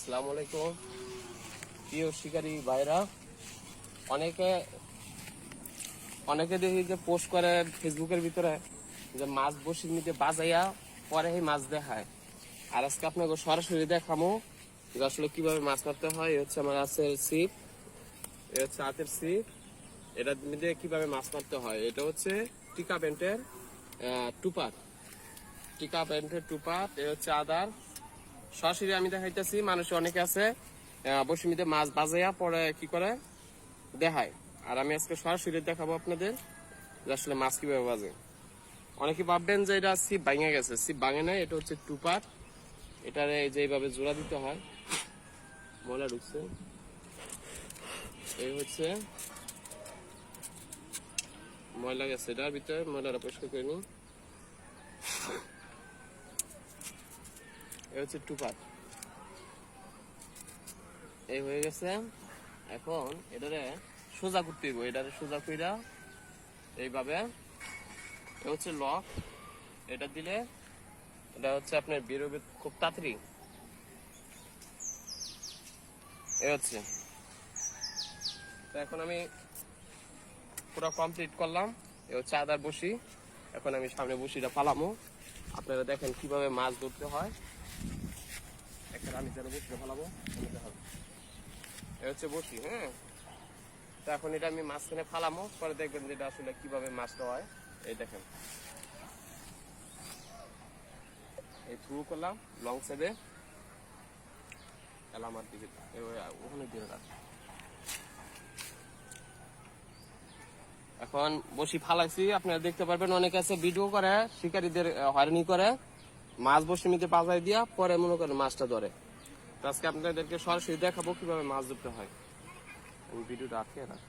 আসসালামু আলাইকুম প্রিয় শিকারী ভাইরা। অনেকে অনেকে দেখি যে পোস্ট করে ফেসবুকের ভিতরে যে মাছ বসির নিতে বাজাইয়া পরে এই মাছ দেখায়। আর আজকে আপনাকে সরাসরি দেখামো যে আসলে কিভাবে মাছ মারতে হয়। এই হচ্ছে আমার আছে ছিপ, এই হচ্ছে হাতের ছিপ, এটা দিয়ে কিভাবে মাছ মারতে হয়। এটা হচ্ছে টিকা প্যান্টের টুপার, টিকা প্যান্টের টুপার। এই হচ্ছে আদার। সরাসরি আমি দেখাইতেছি। মানুষ অনেকে আছে বসিমিতে মাছ বাজাইয়া পরে কি করে দেখায়, আর আমি আজকে সরাসরি দেখাবো আপনাদের যে আসলে মাছ কিভাবে বাজে। অনেকে ভাববেন যে এটা ছিপ ভাঙে গেছে, ছিপ ভাঙে নাই, এটা হচ্ছে টুপার। এটারে যেভাবে জোড়া দিতে হয়। ময়লা ঢুকছে, এই হচ্ছে ময়লা গেছে এটার ভিতরে, ময়লাটা পরিষ্কার করে নিই। এই হচ্ছে টুপার, এই হয়ে গেছে। এখন এটারে সোজা করতে হইব, এটারে সোজা কইরা এইভাবে। এটা হচ্ছে লক, এটা দিলে এটা হচ্ছে আপনার বেরোবে খুব তাড়াতাড়ি। এই হচ্ছে। তো এখন আমি পুরো কমপ্লিট করলাম। এ হচ্ছে আদার বসি। এখন আমি সামনে বসিটা ফালামো, আপনারা দেখেন কিভাবে মাছ ধরতে হয়। একটা আমি যেন বসিটা ফালাবো, এ হচ্ছে বসি। হ্যাঁ, তো এখন এটা আমি মাঝখানে ফালামো, পরে দেখবেন যে এটা আসলে কিভাবে মাছটা হয়। এই দেখেন, এই থ্রু করলাম লং সাইডে, আমার দিকে ওখানে দিয়ে রাখ। এখন বসি ফালাইছি, আপনারা দেখতে পারবেন। অনেকে আছে ভিডিও করে শিকারীদের হয়রানি করে, মাছ বসি নিতে বাজায় দিয়া পরে মনে করেন মাছটা ধরে। তো আজকে আপনাদেরকে সরাসরি দেখাবো কিভাবে মাছ ধরতে হয়। ভিডিওটা আটকে রাখ।